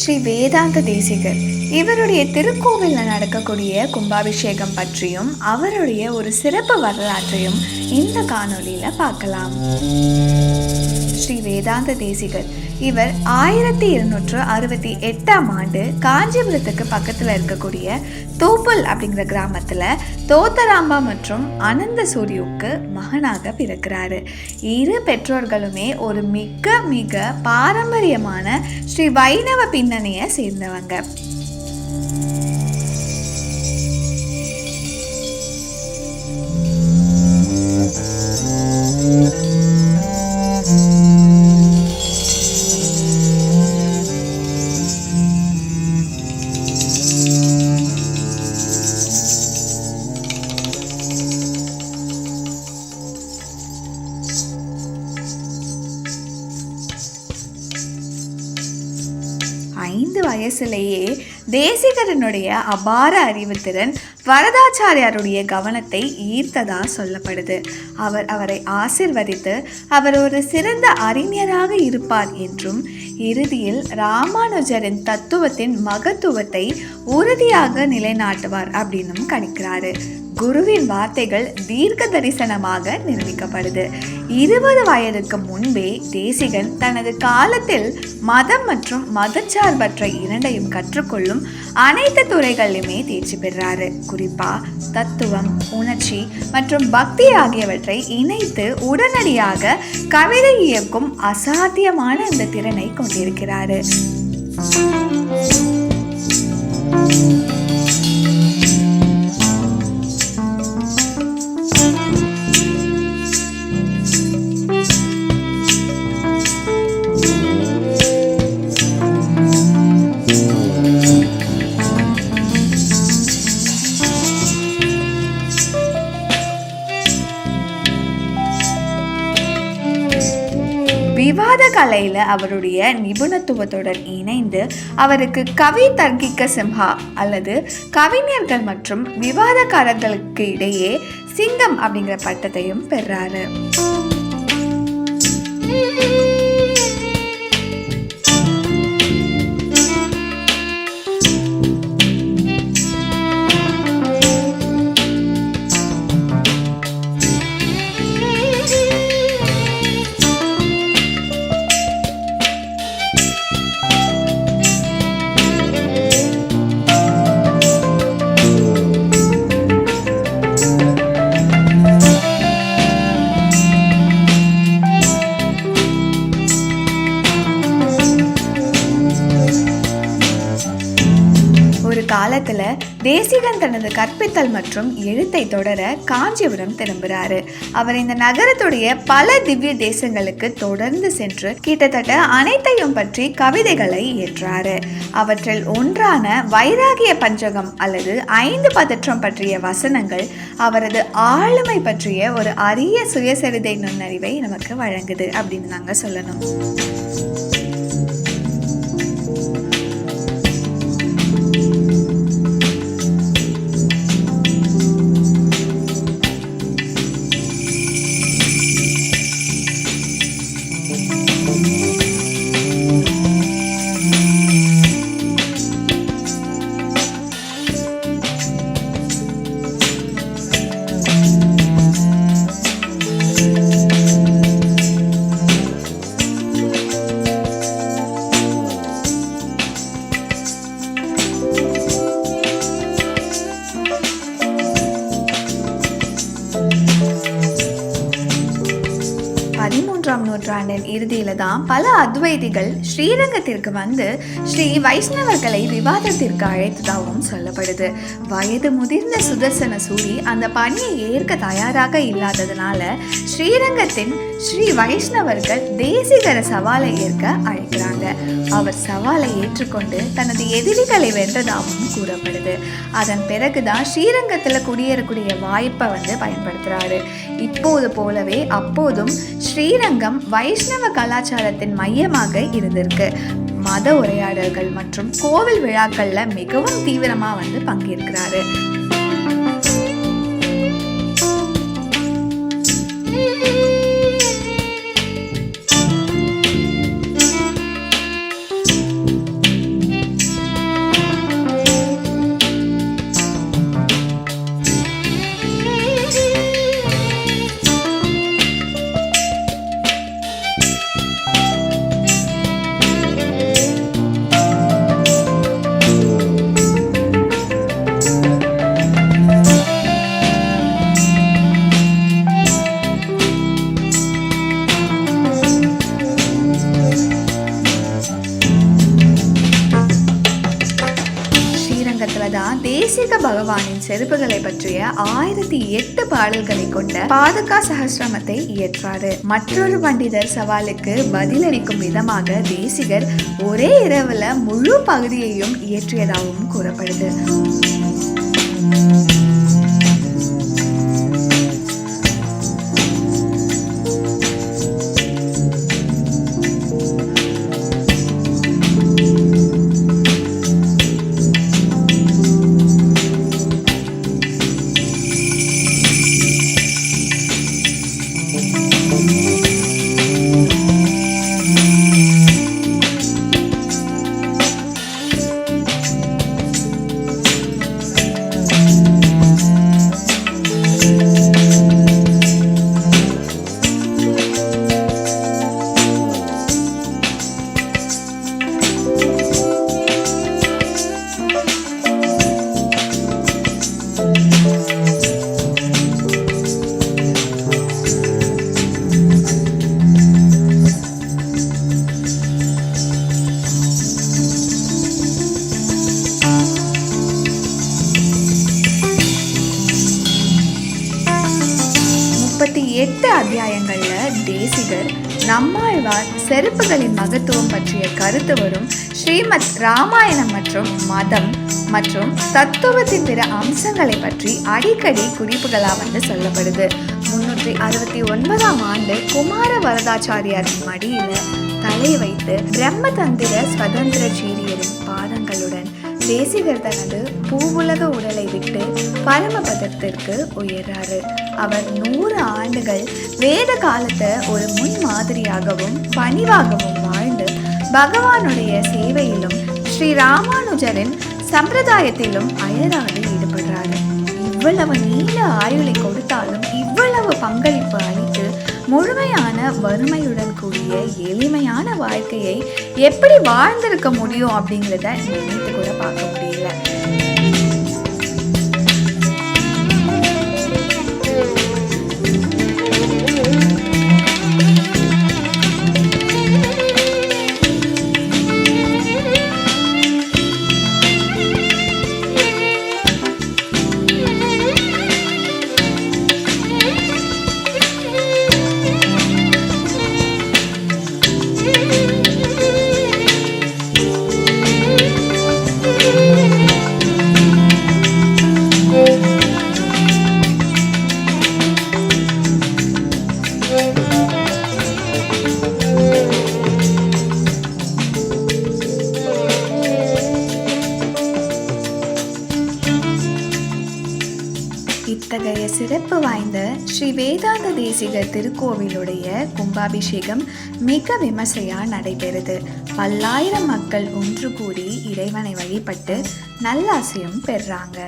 ஸ்ரீ வேதாந்த தேசிகர் இவருடைய திருக்கோவிலில் நடக்கக்கூடிய கும்பாபிஷேகம் பற்றியும் அவருடைய ஒரு சிறப்பு வரலாற்றையும் இந்த காணொளியில் பார்க்கலாம். ஸ்ரீ வேதாந்த தேசிகர் இவர் 1268ஆம் ஆண்டு காஞ்சிபுரத்துக்கு பக்கத்தில் இருக்கக்கூடிய தோப்பல் அப்படிங்கிற கிராமத்தில் தோத்தராம்பா மற்றும் அனந்த சூரியுக்கு மகனாக பிறக்கிறாரு. இரு பெற்றோர்களுமே ஒரு மிக மிக பாரம்பரியமான ஸ்ரீ வைணவ பின்னணியை சேர்ந்தவங்க. வயசுலேயே தேசிகரனுடைய அபார அறிவுத்திறன் வரதாச்சாரியாருடைய கவனத்தை ஈர்த்ததா சொல்லப்படுது. அவரை ஆசிர்வதித்து அவர் ஒரு சிறந்த அறிஞராக இருப்பார் என்றும் இறுதியில் ராமானுஜரின் தத்துவத்தின் மகத்துவத்தை உறுதியாக நிலைநாட்டுவார் அப்படின்னும் கணிக்கிறாரு. குருவின் வார்த்தைகள் தீர்க்க தரிசனமாக நிரூபிக்கப்படுது. 20 வயதுக்கு முன்பே தேசிகன் தனது காலத்தில் மதம் மற்றும் மதச்சார்பற்ற இரண்டையும் கற்றுக்கொள்ளும் அனைத்து துறைகளிலுமே தேர்ச்சி பெறாரு. குறிப்பா தத்துவம், உணர்ச்சி மற்றும் பக்தி ஆகியவற்றை இணைத்து உடனடியாக கவிதை இயக்கும் அசாத்தியமான இந்த திறனை கொண்டிருக்கிறாரு. விவாத கலையில் அவருடைய நிபுணத்துவத்துடன் இணைந்து அவருக்கு கவி தர்க்கிக சிம்ஹா அல்லது கவிஞர்கள் மற்றும் விவாதக்காரர்களுக்கு இடையே சிங்கம் அப்படிங்கிற பட்டத்தையும் பெறாரு. காலத்துல தேசிகன் தனது கற்பித்தல் மற்றும் எழுத்தை தொடர காஞ்சிபுரம் திரும்புகிறாரு. அவர் இந்த நகரத்துடைய பல திவ்ய தேசங்களுக்கு தொடர்ந்து சென்று கிட்டத்தட்ட அனைத்தையும் பற்றி கவிதைகளை இயற்றாரு. அவற்றில் ஒன்றான வைராகிய பஞ்சகம் அல்லது 5 பதற்றம் பற்றிய வசனங்கள் அவரது ஆளுமை பற்றிய ஒரு அரிய சுயசரிதை நுண்ணறிவை நமக்கு வழங்குது அப்படின்னு நாங்க சொல்லணும். நூற்றாண்டின் இறுதியில தான் பல அத்வைதிகள் ஸ்ரீரங்கத்திற்கு வந்து ஸ்ரீ வைஷ்ணவர்களை விவாதத்திற்கு அழைத்ததாகவும் சொல்லப்படுது. வயது முதிர்ந்த சுதர்சன சூரி அந்த பணியை ஏற்க தயாராக இல்லாததுனால ஸ்ரீரங்கத்தின் ஸ்ரீ வைஷ்ணவர்கள் தேசிகர சவாலை ஏற்க அழைக்கிறாங்க. அவர் சவாலை ஏற்றுக்கொண்டு தனது எதிரிகளை வென்றதாகவும் கூறப்படுது. அதன் பிறகுதான் ஸ்ரீரங்கத்தில் குடியேறக்கூடிய வாய்ப்பை பயன்படுத்துறாரு. இப்போது போலவே அப்போதும் ஸ்ரீரங்கம் வைஷ்ணவ கலாச்சாரத்தின் மையமாக இருந்திருக்கு. மத உரையாடல்கள் மற்றும் கோவில் விழாக்கள்ல மிகவும் தீவிரமா பங்கேற்கிறாரு. தேசிக பகவானின் செருப்புகளை பற்றிய 1008 பாடல்களை கொண்ட பாதுகா சஹஸ்ரமத்தை இயற்றாரு. மற்றொரு பண்டிதர் சவாலுக்கு பதிலளிக்கும் விதமாக தேசிகர் ஒரே இரவுல முழு பகுதியையும் இயற்றியதாகவும் கூறப்படுது. அத்தியாயங்கள்ல தேசிகர் நம்மாழ்வார் செருப்புகளின் மகத்துவம் பற்றிய கருத்து வரும் ஸ்ரீமத் ராமாயணம் மற்றும் மதம் மற்றும் தத்துவத்தின் பிற அம்சங்களை பற்றி அடிக்கடி குறிப்புகளா சொல்லப்படுது. 369ஆம் ஆண்டு குமார வரதாச்சாரியாரின் மடியில தலை வைத்து பிரம்மதந்திர ஸ்வதந்திர சீரியரின் பாதங்களுடன் தேசிகர் தனது பூவுலக உடலை விட்டு பரமபதத்திற்கு உயர்றாரு. அவர் 100 ஆண்டுகள் வேத காலத்தை ஒரு முன்மாதிரியாகவும் பணிவாகவும் வாழ்ந்து பகவானுடைய சேவையிலும் ஸ்ரீ ராமானுஜரின் சம்பிரதாயத்திலும் அயராது ஈடுபடுறாரு. இவ்வளவு நீண்ட ஆயுளை கொடுத்தாலும் இவ்வளவு பங்களிப்பு அளித்து முழுமையான வறுமையுடன் கூடிய எளிமையான வாழ்க்கையை எப்படி வாழ்ந்திருக்க முடியும் அப்படிங்கிறத நினைத்து கூட பார்க்க முடியல. இத்தகைய சிறப்பு வாய்ந்த ஸ்ரீ வேதாந்த தேசிகர் திருக்கோவிலுடைய கும்பாபிஷேகம் மிக விமர்சையா நடைபெறுது. பல்லாயிரம் மக்கள் ஒன்று கூடி இறைவனை வழிபட்டு நல்லாசியம் பெறாங்க.